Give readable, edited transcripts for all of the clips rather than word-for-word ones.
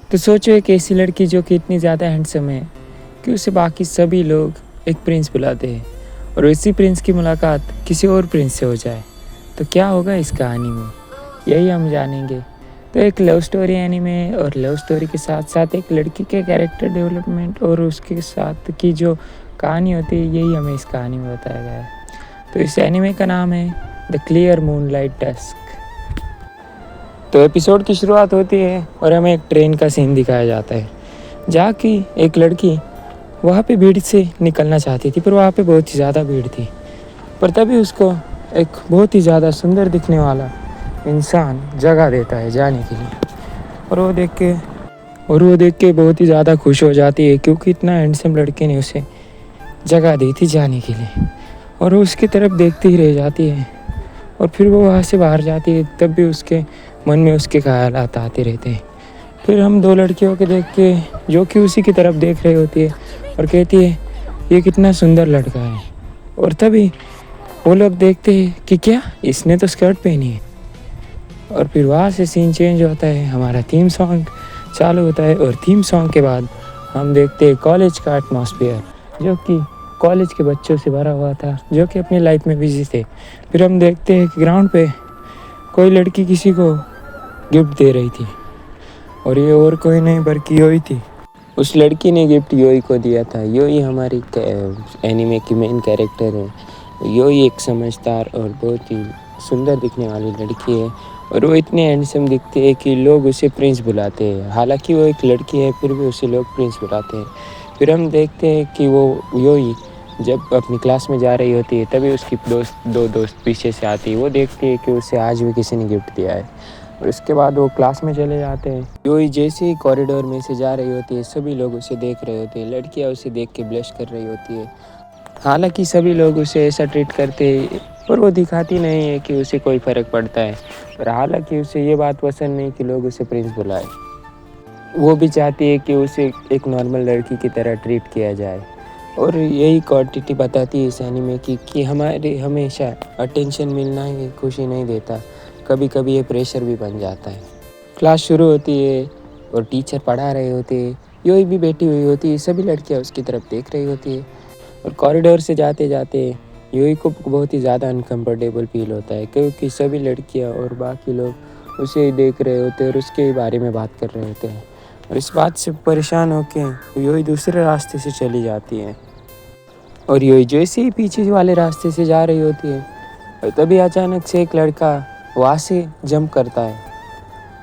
तो सोचो एक ऐसी लड़की जो कि इतनी ज़्यादा हैंडसम है कि उसे बाकी सभी लोग एक प्रिंस बुलाते हैं और इसी प्रिंस की मुलाकात किसी और प्रिंस से हो जाए तो क्या होगा इस कहानी में, यही हम जानेंगे। तो एक लव स्टोरी एनीमे और लव स्टोरी के साथ साथ एक लड़की के कैरेक्टर डेवलपमेंट और उसके साथ की जो कहानी होती है यही हमें इस कहानी में बताया गया है। तो इस एनीमे का नाम है द क्लियर मूनलाइट डस्क। तो एपिसोड की शुरुआत होती है और हमें एक ट्रेन का सीन दिखाया जाता है जहाँ की एक लड़की वहाँ पे भीड़ से निकलना चाहती थी पर वहाँ पे बहुत ही ज़्यादा भीड़ थी। पर तभी उसको एक बहुत ही ज़्यादा सुंदर दिखने वाला इंसान जगह देता है जाने के लिए और वो देख के बहुत ही ज़्यादा खुश हो जाती है क्योंकि इतना हैंडसम लड़के ने उसे जगह दी थी जाने के लिए और वो उसकी तरफ देखती ही रह जाती है। और फिर वो वहाँ से बाहर जाती है तब भी उसके मन में उसके ख्यालात आते रहते हैं। फिर हम दो लड़कियों के देख के जो कि उसी की तरफ देख रही होती है और कहती है ये कितना सुंदर लड़का है। और तभी वो लोग देखते हैं कि क्या इसने तो स्कर्ट पहनी है। और फिर वहाँ से सीन चेंज होता है, हमारा थीम सॉन्ग चालू होता है और थीम सॉन्ग के बाद हम देखते हैं कॉलेज का एटमॉस्फेयर जो कि कॉलेज के बच्चों से भरा हुआ था जो कि अपनी लाइफ में बिजी थे। फिर हम देखते हैं कि ग्राउंड पे कोई लड़की किसी को गिफ्ट दे रही थी और ये और कोई नहीं बल्कि योई थी। उस लड़की ने गिफ्ट योई को दिया था। योई हमारी एनीमे की मेन कैरेक्टर है। योई एक समझदार और बहुत ही सुंदर दिखने वाली लड़की है और वो इतनी हैंडसम दिखती है कि लोग उसे प्रिंस बुलाते हैं। हालांकि वो एक लड़की है फिर भी उसे लोग प्रिंस बुलाते हैं। फिर हम देखते हैं कि वो योई जब अपनी क्लास में जा रही होती है तभी उसकी दो दोस्त पीछे से आती है। वो देखती है कि उसे आज भी किसी ने गिफ्ट दिया है और इसके बाद वो क्लास में चले जाते हैं। योई जैसे ही कॉरिडोर में से जा रही होती है सभी लोग उसे देख रहे होते हैं। लड़कियां उसे देख के ब्लश कर रही होती है। हालांकि सभी लोग उसे ऐसा ट्रीट करते हैं पर वो दिखाती नहीं है कि उसे कोई फ़र्क पड़ता है। पर हालांकि उसे ये बात पसंद नहीं कि लोग उसे प्रिंस बुलाए। वो भी चाहती है कि उसे एक नॉर्मल लड़की की तरह ट्रीट किया जाए। और यही क्वांटिटी बताती है इस एनीमे की कि हमारे हमेशा अटेंशन मिलना ही खुशी नहीं देता, कभी कभी ये प्रेशर भी बन जाता है। क्लास शुरू होती है और टीचर पढ़ा रहे होते हैं। योई भी बैठी हुई होती है, सभी लड़कियां उसकी तरफ देख रही होती है और कॉरिडोर से जाते जाते योई को बहुत ही ज़्यादा अनकम्फर्टेबल फील होता है क्योंकि सभी लड़कियां और बाकी लोग उसे देख रहे होते हैं और उसके बारे में बात कर रहे होते हैं। और इस बात से परेशान होकर योई दूसरे रास्ते से चली जाती है और योई जैसे ही पीछे वाले रास्ते से जा रही होती है और तभी अचानक से एक लड़का वहाँ से जंप करता है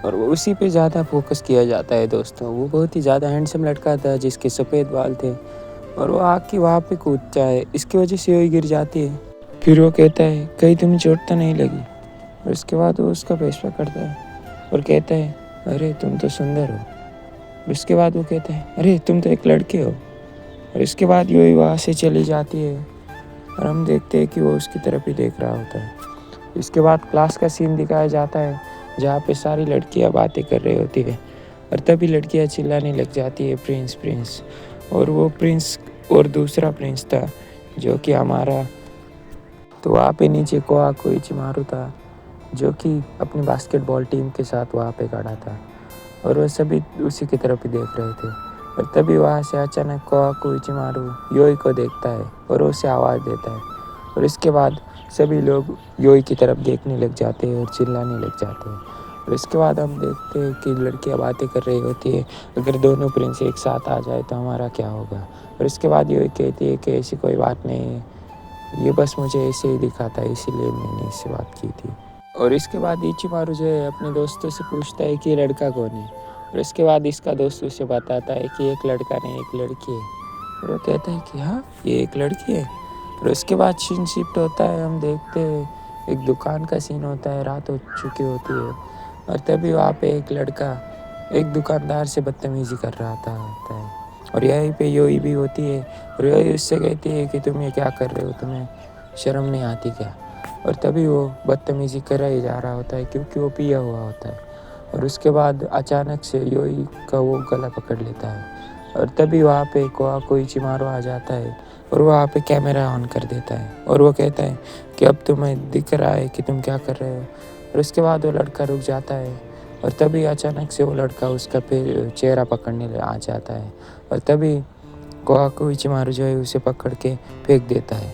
और वो उसी पे ज़्यादा फोकस किया जाता है। दोस्तों वो बहुत ही ज़्यादा हैंडसम लड़का था जिसके सफ़ेद बाल थे और वो आके वहाँ पे कूदता है। इसकी वजह से योई गिर जाती है। फिर वो कहता है कहीं तुम्हें चोट तो नहीं लगी। और इसके बाद वो उसका फेस पकड़ता है और कहता है अरे तुम तो सुंदर हो। और इसके बाद वो कहता है अरे तुम तो एक लड़के हो। और इसके बाद योई वहाँ से चली जाती है और हम देखते हैं कि वो उसकी तरफ ही देख रहा होता है। इसके बाद क्लास का सीन दिखाया जाता है जहाँ पे सारी लड़कियाँ बातें कर रही होती है और तभी लड़कियाँ चिल्लाने लग जाती है प्रिंस प्रिंस। और वो प्रिंस और दूसरा प्रिंस था जो कि हमारा, तो वहाँ पे नीचे कोआ कोइचिमारू था जो कि अपनी बास्केटबॉल टीम के साथ वहाँ पे खड़ा था और वह सभी उसी की तरफ ही देख रहे थे। और तभी वहाँ से अचानक कोआ कोइचिमारू योई को देखता है और उसे आवाज़ देता है और इसके बाद सभी लोग योई की तरफ देखने लग जाते हैं और चिल्लाने लग जाते हैं। और इसके बाद हम देखते हैं कि लड़कियां बातें कर रही होती है अगर दोनों प्रिंस एक साथ आ जाए तो हमारा क्या होगा। और इसके बाद योई कहती है कि ऐसी कोई बात नहीं है, ये बस मुझे ऐसे ही दिखा था इसीलिए मैंने इससे बात की थी। और इसके बाद इचिमारू जो है अपने दोस्तों से पूछता है कि ये लड़का कौन है। और इसके बाद इसका दोस्त उसे बताता है कि एक लड़का नहीं एक लड़की है। और वो कहता है कि हाँ ये एक लड़की है। और उसके बाद सीन शिफ्ट होता है, हम देखते हैं एक दुकान का सीन होता है, रात हो चुकी होती है और तभी वहाँ पे एक लड़का एक दुकानदार से बदतमीज़ी कर रहा होता है और यहीं पे योई भी होती है और योई उससे कहती है कि तुम ये क्या कर रहे हो, तुम्हें शर्म नहीं आती क्या। और तभी वो बदतमीज़ी कर ही जा रहा होता है क्योंकि वो पिया हुआ होता है। और उसके बाद अचानक से योई का वो गला पकड़ लेता है और तभी वहाँ पे कोआ कोइचिमारू आ जाता है और वहाँ पे कैमरा ऑन कर देता है और वो कहता है कि अब तुम्हें दिख रहा है कि तुम क्या कर रहे हो। और उसके बाद वो लड़का रुक जाता है और तभी अचानक से वो लड़का उसका चेहरा पकड़ने आ जाता है और तभी कोहाको इचिमारू जो है उसे पकड़ के फेंक देता है।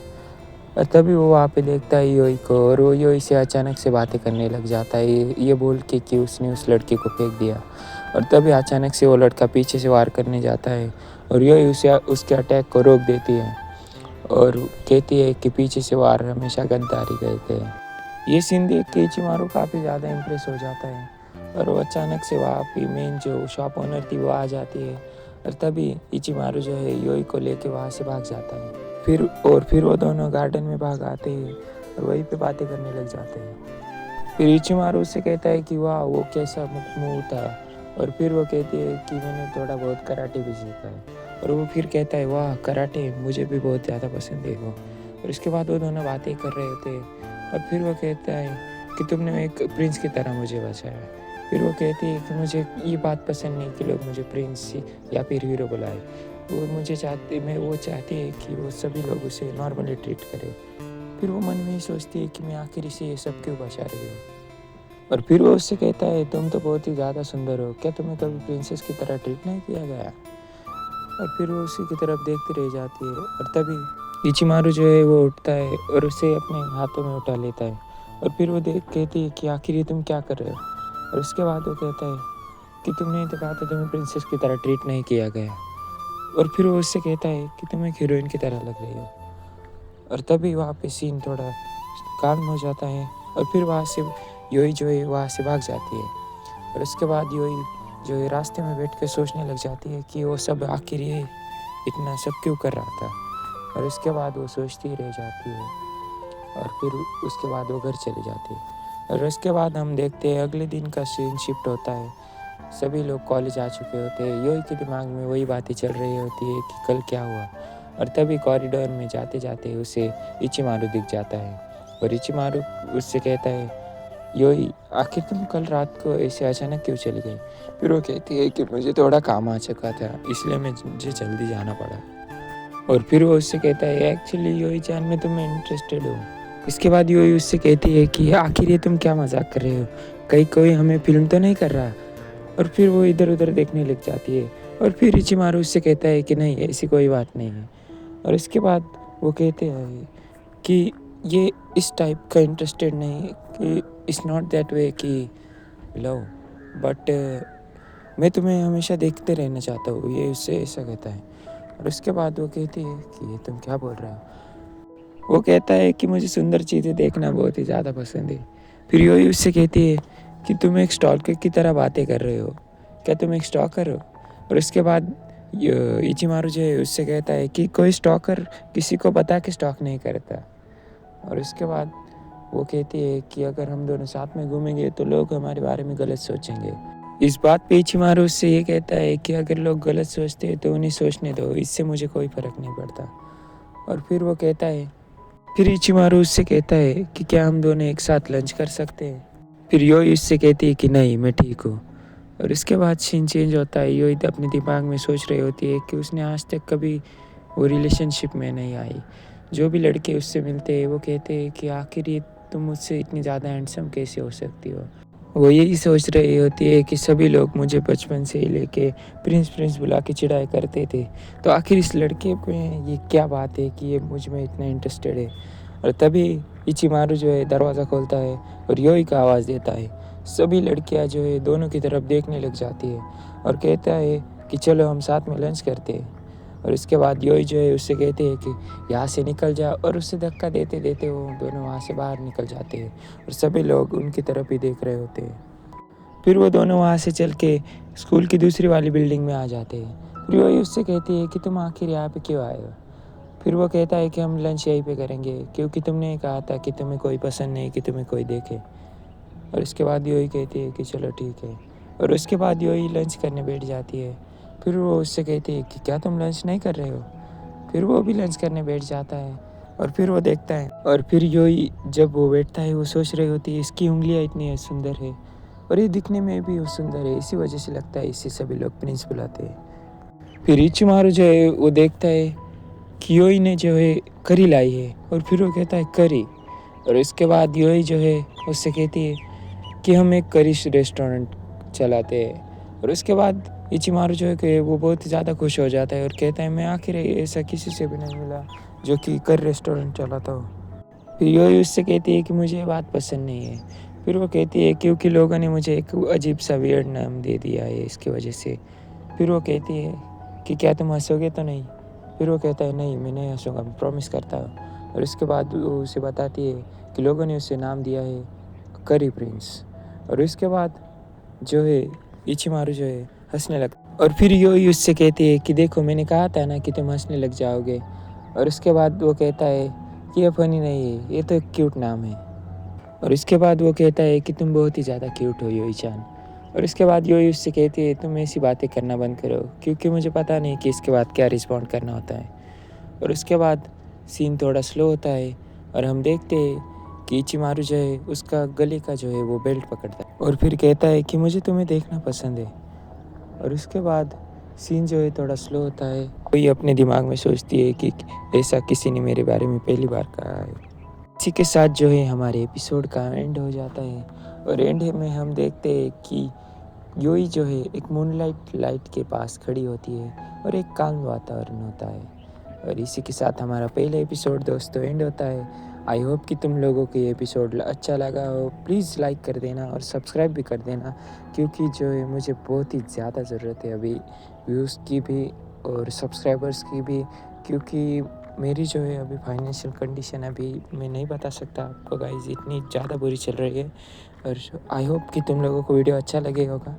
और तभी वो वहाँ पे देखता है योई को और वो योई से अचानक से बातें करने लग जाता है ये बोल के कि उसने उस लड़के को फेंक दिया। और तभी अचानक से वो लड़का पीछे से वार करने जाता है और योई उसे उसके अटैक को रोक देती है और कहती है कि पीछे से वार हमेशा गद्दारी कहते हैं। ये सीन देख के इचिमारू काफ़ी ज़्यादा इम्प्रेस हो जाता है और वो अचानक से वहाँ पे मेन जो शॉप ओनर थी वो आ जाती है और तभी इचिमारू जो है योई को लेके वहाँ से भाग जाता है। फिर वो दोनों गार्डन में भाग आते हैं और वहीं पे बातें करने लग जाते हैं। फिर इचिमारू उससे कहता है कि वाह वो कैसा मुँह था और फिर वो कहती है कि मैंने थोड़ा बहुत कराटे भी सीखा है और वो फिर कहता है वाह कराटे मुझे भी बहुत ज़्यादा पसंद है वो। और उसके बाद वो दोनों बातें कर रहे होते हैं और फिर वो कहता है कि तुमने एक प्रिंस की तरह मुझे बचाया। फिर वो कहती है कि मुझे ये बात पसंद नहीं कि लोग मुझे प्रिंस या फिर हीरो बुलाए। वो चाहती है कि वो सभी लोग उसे नॉर्मली ट्रीट करें। फिर वो मन में ही सोचती है कि मैं आखिर इसे ये सब क्यों बचा रही हूँ। और फिर वो उससे कहता है तुम तो बहुत ही ज़्यादा सुंदर हो, क्या तुम्हें कभी प्रिंसेस की तरह ट्रीट नहीं किया गया। और फिर वो उसी की तरफ देखती रह जाती है और तभी इचिमारू जो है वो उठता है और उसे अपने हाथों में उठा लेता है और फिर वो कहती है कि आखिर ये तुम क्या कर रहे हो। और उसके बाद वो कहता है कि तुमने तो कहा था तुम्हें प्रिंसेस की तरह ट्रीट नहीं किया गया। और फिर वो उससे कहता है कि तुम एक हीरोइन की तरह लग रही हो। और तभी वहाँ पे सीन थोड़ा काम हो जाता है और फिर वहाँ से योई जो है वहाँ से भाग जाती है। और उसके बाद योई जो है रास्ते में बैठ के सोचने लग जाती है कि वो सब आखिर ये इतना सब क्यों कर रहा था। और उसके बाद वो सोचती रह जाती है और फिर उसके बाद वो घर चली जाती है। और उसके बाद हम देखते हैं अगले दिन का सीन शिफ्ट होता है। सभी लोग कॉलेज आ चुके होते हैं। योई के दिमाग में वही बातें चल रही होती है कि कल क्या हुआ। और तभी कॉरिडोर में जाते जाते उसे इचिमारू दिख जाता है और इचिमारू उससे कहता है योई आखिर तुम कल रात को ऐसे अचानक क्यों चली गई। फिर वो कहती है कि मुझे थोड़ा काम आ चुका था इसलिए मुझे जल्दी जाना पड़ा। और फिर वो उससे कहता है एक्चुअली योई जान में तुम्हें इंटरेस्टेड हूँ। इसके बाद योई उससे कहती है कि आखिर ये तुम क्या मजाक कर रहे हो, कहीं कोई हमें फिल्म तो नहीं कर रहा। और फिर वो इधर उधर देखने लग जाती है और फिर इचिमारू उससे कहता है कि नहीं ऐसी कोई बात नहीं है। और इसके बाद वो कहते हैं कि ये इस टाइप का इंटरेस्टेड नहीं है कि इट्स नॉट दैट वे कि लव बट मैं तुम्हें हमेशा देखते रहना चाहता हूँ, ये उससे ऐसा कहता है। और उसके बाद वो कहती है कि ये तुम क्या बोल रहे हो। वो कहता है कि मुझे सुंदर चीज़ें देखना बहुत ही ज़्यादा पसंद है। फिर योई उससे कहती है कि तुम एक स्टॉकर की तरह बातें कर रहे हो, क्या तुम एक स्टॉकर हो। और उसके बाद इचिमारू जो है उससे कहता है कि कोई स्टॉकर किसी को बता के स्टॉक नहीं करता। और उसके बाद वो कहती है कि अगर हम दोनों साथ में घूमेंगे तो लोग हमारे बारे में गलत सोचेंगे। इस बात पे इचिमारू उससे ये कहता है कि अगर लोग गलत सोचते हैं तो उन्हें सोचने दो, इससे मुझे कोई फ़र्क नहीं पड़ता। और फिर वो कहता है फिर इचिमारू उससे कहता है कि क्या हम दोनों एक साथ लंच कर सकते हैं। फिर योई उससे कहती है कि नहीं मैं ठीक हूँ। और इसके बाद सीन चेंज होता है। योई अपने दिमाग में सोच रही होती है कि उसने आज तक कभी वो रिलेशनशिप में नहीं आई। जो भी लड़के उससे मिलते हैं वो कहते हैं कि आखिर ये तुम मुझसे इतनी ज़्यादा हैंडसम कैसे हो सकती हो। वो यही सोच रही होती है कि सभी लोग मुझे बचपन से ही लेके प्रिंस प्रिंस बुला के चिढ़ाया करते थे, तो आखिर इस लड़के में ये क्या बात है कि ये मुझ में इतना इंटरेस्टेड है। और तभी इचिमारू जो है दरवाज़ा खोलता है और योई का आवाज़ देता है। सभी लड़कियां जो है दोनों की तरफ देखने लग जाती है और कहता है कि चलो हम साथ में लंच करते हैं। और इसके बाद योई जो है उससे कहते हैं कि यहाँ से निकल जा और उससे धक्का देते देते वो दोनों वहाँ से बाहर निकल जाते हैं और सभी लोग उनकी तरफ ही देख रहे होते हैं। फिर वो दोनों वहाँ से चल के स्कूल की दूसरी वाली बिल्डिंग में आ जाते हैं। फिर योई उससे कहती है कि तुम आखिर यहाँ पे क्यों आए हो। फिर वो कहता है कि हम लंच यहीं पे करेंगे क्योंकि तुमने कहा था कि तुम्हें कोई पसंद नहीं कि तुम्हें कोई देखे। और इसके बाद योई कहती है कि चलो ठीक है। और उसके बाद योई लंच करने बैठ जाती है। फिर वो उससे कहती है कि क्या तुम लंच नहीं कर रहे हो। फिर वो भी लंच करने बैठ जाता है और फिर वो देखता है और फिर योई जब वो बैठता है वो सोच रही होती है इसकी उंगलियां इतनी सुंदर है और ये दिखने में भी वो सुंदर है, इसी वजह से लगता है इसे सभी लोग प्रिंस बुलाते हैं। फिर इचिमारू जो है वो देखता है कि योई ने जो है करी लाई है और फिर वो कहता है करी। और इसके बाद योई जो है उससे कहती है कि हम एक करी रेस्टोरेंट चलाते हैं। और उसके बाद इचिमारू जो है कि वो बहुत ज़्यादा खुश हो जाता है और कहता है मैं आखिर ऐसा किसी से भी नहीं मिला जो कि कर रेस्टोरेंट चलाता हो। फिर यूई उससे कहती है कि मुझे ये बात पसंद नहीं है। फिर वो कहती है क्योंकि लोगों ने मुझे एक अजीब सा वियर्ड नाम दे दिया है इसकी वजह से। फिर वो कहती है कि क्या तुम हंसोगे तो नहीं? फिर वो कहता है नहीं मैं नहीं हंसूंगा, मैं प्रॉमिस करता हूँ। और उसके बाद वो उसे बताती है कि लोगों ने उसे नाम दिया है करी प्रिंस। और उसके बाद जो है इचिमारू जो है हंसने लगता और फिर यूई उससे कहती है कि देखो मैंने कहा था ना कि तुम हंसने लग जाओगे। और उसके बाद वो कहता है कि ये फनी नहीं है, ये तो एक क्यूट नाम है। और इसके बाद वो कहता है कि तुम बहुत ही ज़्यादा क्यूट हो यूई-चान। और इसके बाद यूई उससे कहती है तुम ऐसी बातें करना बंद करो क्योंकि मुझे पता नहीं कि इसके बाद क्या रिस्पॉन्ड करना होता है। और उसके बाद सीन थोड़ा स्लो होता है और हम देखते हैं कि इचिमारू जो है उसका गले का जो है वो बेल्ट पकड़ता है और फिर कहता है कि मुझे तुम्हें देखना पसंद है। और उसके बाद सीन जो है थोड़ा स्लो होता है। कोई अपने दिमाग में सोचती है कि ऐसा किसी ने मेरे बारे में पहली बार कहा है। इसी के साथ जो है हमारे एपिसोड का एंड हो जाता है और एंड में हम देखते हैं कि यूई जो है एक मूनलाइट लाइट के पास खड़ी होती है और एक काल्म वातावरण होता है। और इसी के साथ हमारा पहला एपिसोड दोस्तों एंड होता है। आई होप कि तुम लोगों को ये एपिसोड अच्छा लगा हो। प्लीज़ लाइक कर देना और सब्सक्राइब भी कर देना क्योंकि जो है मुझे बहुत ही ज़्यादा ज़रूरत है अभी व्यूज़ की भी और सब्सक्राइबर्स की भी, क्योंकि मेरी जो है अभी फाइनेंशियल कंडीशन अभी मैं नहीं बता सकता आपको गाइस, इतनी ज़्यादा बुरी चल रही है। और आई होप कि तुम लोगों को वीडियो अच्छा लगे होगा।